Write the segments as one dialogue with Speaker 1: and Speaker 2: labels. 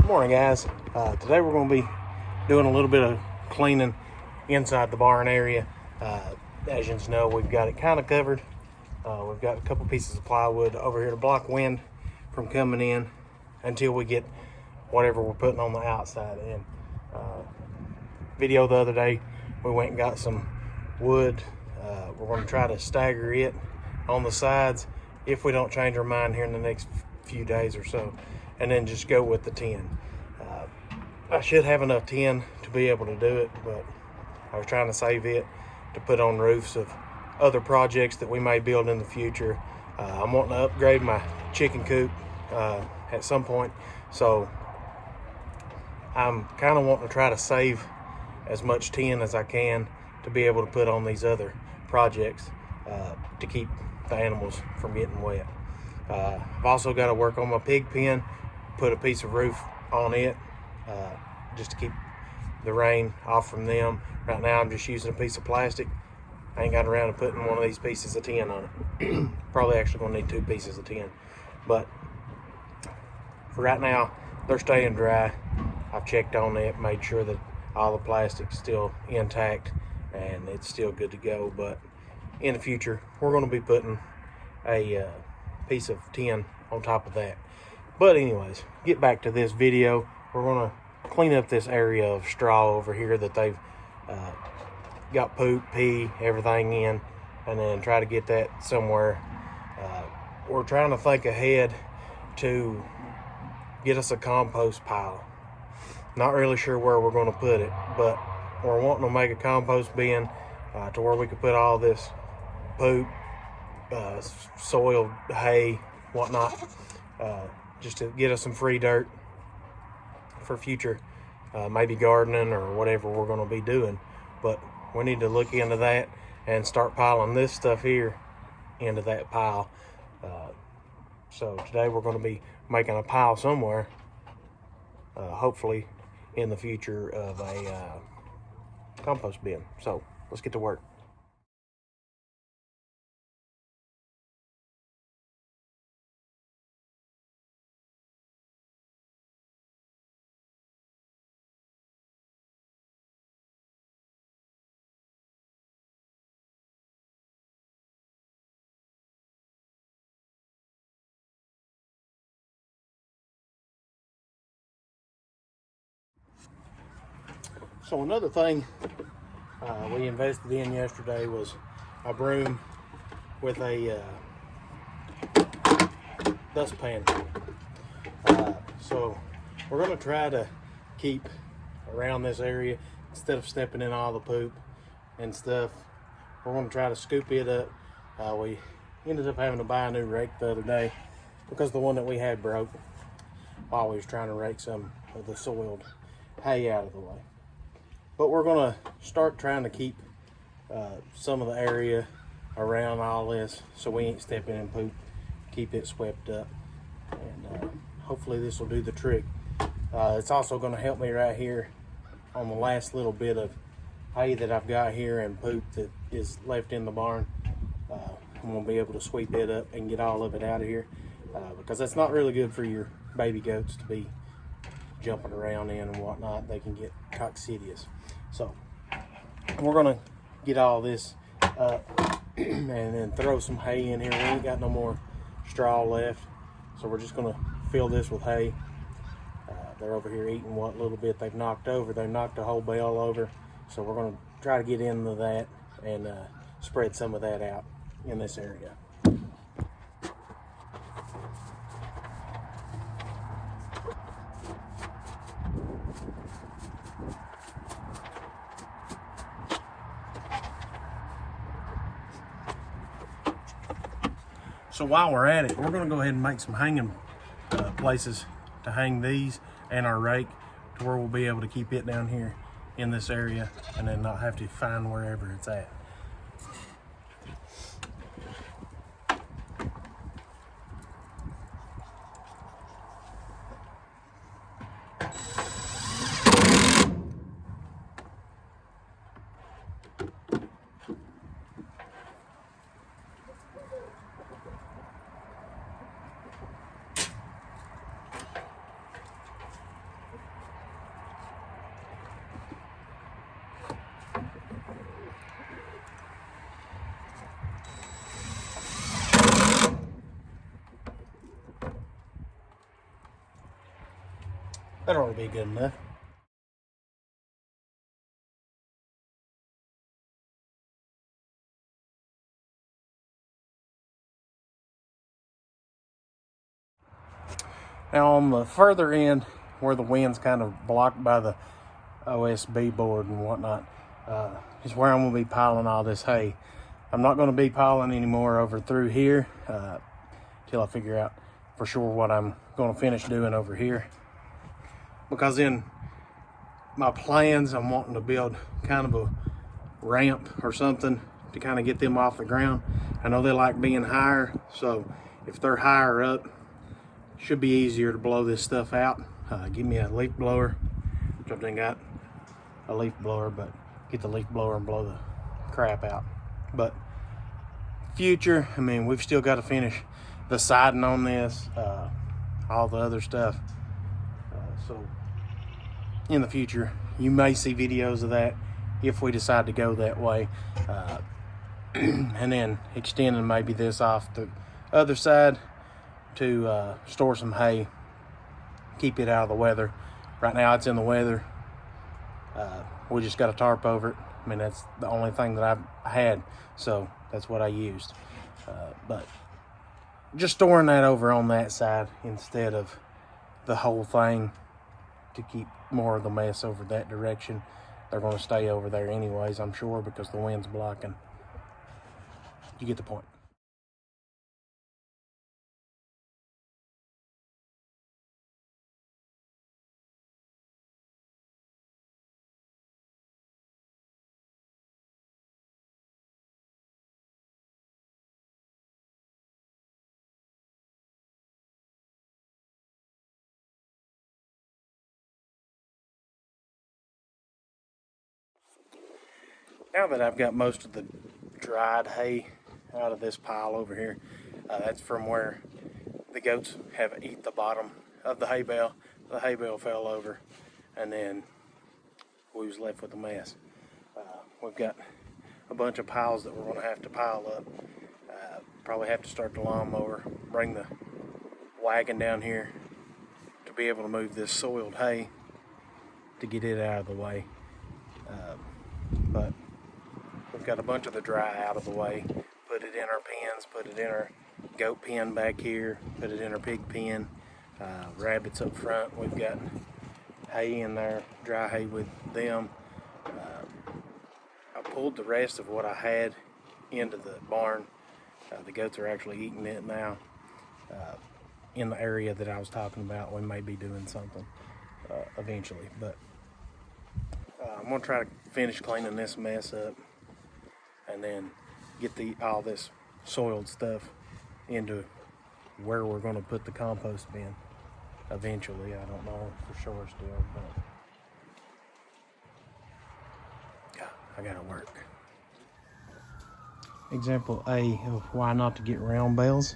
Speaker 1: Morning, guys. Today we're going to be doing a little bit of cleaning inside the barn area. As you know, we've got it kind of covered. We've got a couple pieces of plywood over here to block wind from coming in until we get whatever we're putting on the outside in. Video the other day, we went and got some wood. We're going to try to stagger it on the sides if we don't change our mind here in the next few days or so, and then just go with the tin. I should have enough tin to be able to do it, but I was trying to save it to put on roofs of other projects that we may build in the future. I'm wanting to upgrade my chicken coop at some point, so I'm kind of wanting to try to save as much tin as I can to be able to put on these other projects to keep the animals from getting wet. I've also got to work on my pig pen, put a piece of roof on it just to keep the rain off from them. Right now I'm just using a piece of plastic. I ain't got around to putting one of these pieces of tin on it. Probably actually gonna need 2 pieces of tin, but for right now they're staying dry. I've checked on it, made sure that all the plastic's still intact and it's still good to go. But in the future we're going to be putting a piece of tin on top of that. But anyways, get back to this video. We're going to clean up this area of straw over here that they've got poop, pee, everything in, and then try to get that somewhere. We're trying to think ahead to get us a compost pile. Not really sure where we're going to put it, but we're wanting to make a compost bin to where we could put all this poop, soil, hay, whatnot, just to get us some free dirt for future maybe gardening or whatever we're going to be doing. But we need to look into that and start piling this stuff here into that pile. So today we're going to be making a pile somewhere, hopefully in the future, of a compost bin. So let's get to work. So another thing we invested in yesterday was a broom with a dustpan. So we're going to try to keep around this area instead of stepping in all the poop and stuff. We're going to try to scoop it up. We ended up having to buy a new rake the other day because the one that we had broke while we was trying to rake some of the soiled hay out of the way. But we're going to start trying to keep some of the area around all this so we ain't stepping in poop, keep it swept up, and hopefully this will do the trick. It's also going to help me right here on the last little bit of hay that I've got here and poop that is left in the barn. I'm going to be able to sweep it up and get all of it out of here because that's not really good for your baby goats to be jumping around in and whatnot. They can get coccidious. So we're going to get all this up and then throw some hay in here. We ain't got no more straw left, so we're just going to fill this with hay. They're over here eating what little bit they've knocked over. They knocked a whole bale over, so we're going to try to get into that and spread some of that out in this area. So while we're at it, we're going to go ahead and make some hanging places to hang these and our rake to where we'll be able to keep it down here in this area and then not have to find wherever it's at. That'll already be good enough. Now on the further end, where the wind's kind of blocked by the OSB board and whatnot, is where I'm going to be piling all this hay. I'm not going to be piling anymore over through here till I figure out for sure what I'm going to finish doing over here. Because in my plans, I'm wanting to build kind of a ramp or something to kind of get them off the ground. I know they like being higher, so if they're higher up, should be easier to blow this stuff out. Give me a leaf blower, which I've done got a leaf blower, but get the leaf blower and blow the crap out. But future, I mean, we've still got to finish the siding on this, all the other stuff. So in the future, you may see videos of that if we decide to go that way. And then extending maybe this off the other side to store some hay, keep it out of the weather. Right now it's in the weather. We just got a tarp over it. I mean, that's the only thing that I've had, so that's what I used. But just storing that over on that side instead of the whole thing to keep more of the mess over that direction. They're going to stay over there anyways, I'm sure, because the wind's blocking. You get the point. Now that I've got most of the dried hay out of this pile over here, that's from where the goats have eaten the bottom of the hay bale. The hay bale fell over, and then we was left with a mess. We've got a bunch of piles that we're going to have to pile up. Probably have to start the lawnmower, bring the wagon down here to be able to move this soiled hay to get it out of the way. But we've got a bunch of the dry out of the way. Put it in our pens, put it in our goat pen back here, put it in our pig pen. Rabbits up front, we've got hay in there, dry hay with them. I pulled the rest of what I had into the barn. The goats are actually eating it now. In the area that I was talking about, we may be doing something eventually, but I'm gonna try to finish cleaning this mess up and then get all this soiled stuff into where we're going to put the compost bin eventually. I don't know for sure still, but yeah, I gotta work. Example A of why not to get round bales.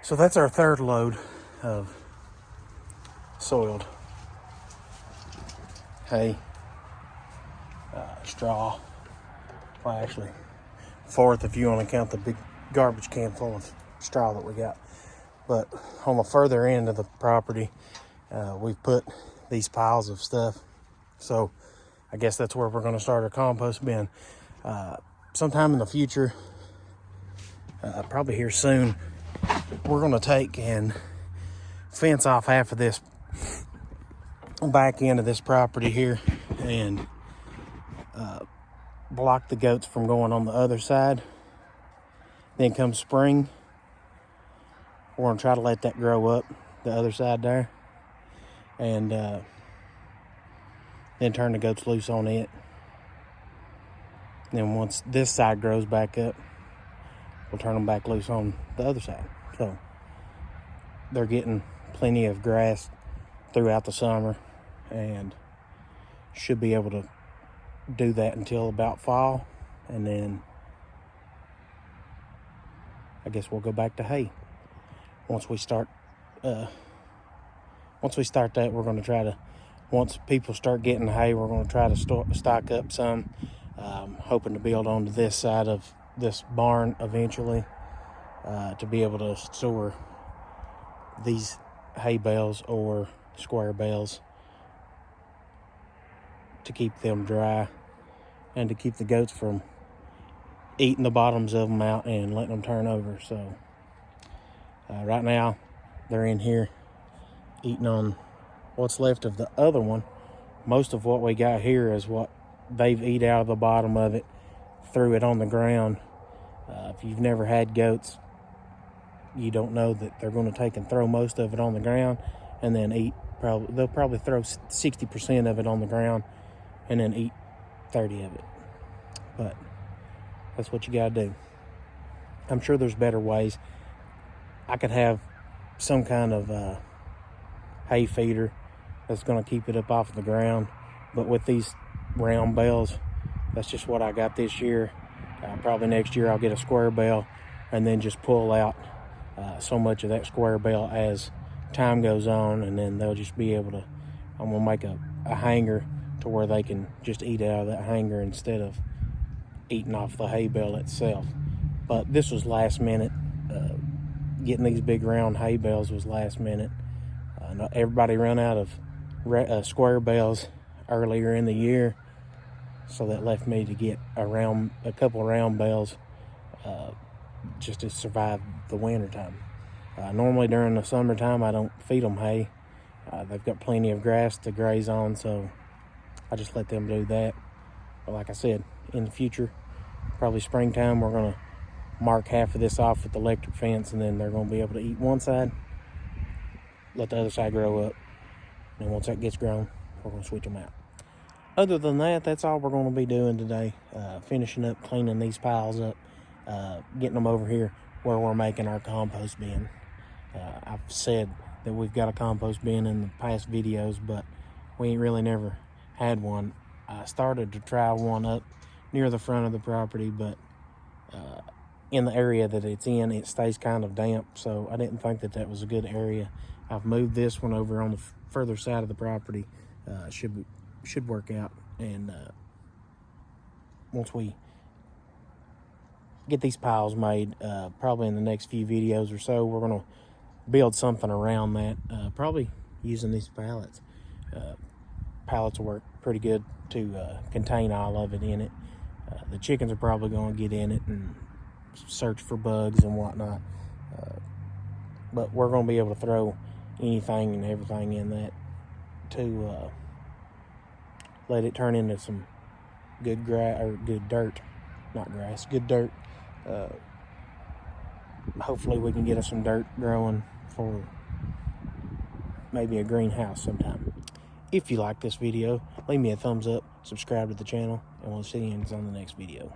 Speaker 1: So that's our third load of soiled hay, straw. Well, actually, fourth if you want to count the big garbage can full of straw that we got. But on the further end of the property, we've put these piles of stuff. So I guess that's where we're going to start our compost bin. Sometime in the future, probably here soon, we're going to take and fence off half of this back end of this property here and block the goats from going on the other side. Then come spring, we're going to try to let that grow up the other side there, and then turn the goats loose on it. Then once this side grows back up, we'll turn them back loose on the other side. So they're getting plenty of grass throughout the summer, and should be able to do that until about fall, and then I guess we'll go back to hay. Once we start that, we're going to try to, once people start getting hay, we're going to try to stock up some, hoping to build onto this side of this barn eventually, to be able to store these hay bales or square bales to keep them dry and to keep the goats from eating the bottoms of them out and letting them turn over. So right now they're in here eating on what's left of the other one. Most of what we got here is what they've eat out of the bottom of it, threw it on the ground. If you've never had goats, you don't know that they're going to take and throw most of it on the ground and then eat. They'll probably throw 60% of it on the ground and then eat 30 of it. But that's what you got to do. I'm sure there's better ways. I could have some kind of hay feeder that's going to keep it up off the ground, but with these round bales, that's just what I got this year. Probably next year I'll get a square bale and then just pull out so much of that square bale as time goes on, and then they'll just be able to, I'm going to make a hanger to where they can just eat out of that hanger instead of eating off the hay bale itself. But this was last minute. Getting these big round hay bales was last minute. Everybody ran out of square bales earlier in the year, so that left me to get a couple round bales just to survive the winter time. Normally during the summertime I don't feed them hay. They've got plenty of grass to graze on, so I just let them do that. But like I said, in the future, probably springtime, we're going to mark half of this off with the electric fence, and then they're going to be able to eat one side, let the other side grow up, and once that gets grown, we're going to switch them out. Other than that, that's all we're going to be doing today. Finishing up cleaning these piles up, getting them over here where we're making our compost bin. I've said that we've got a compost bin in the past videos, but we ain't really never had one. I started to try one up near the front of the property, but in the area that it's in, it stays kind of damp, so I didn't think that was a good area. I've moved this one over on the further side of the property. Should work out, and once we get these piles made, probably in the next few videos or so, we're going to build something around that, probably using these pallets. Pallets will work pretty good to contain all of it in it. The chickens are probably going to get in it and search for bugs and whatnot, but we're going to be able to throw anything and everything in that to let it turn into some good good dirt, not grass, good dirt. Hopefully we can get us some dirt growing for maybe a greenhouse sometime. If you like this video, leave me a thumbs up, subscribe to the channel, and we'll see you on the next video.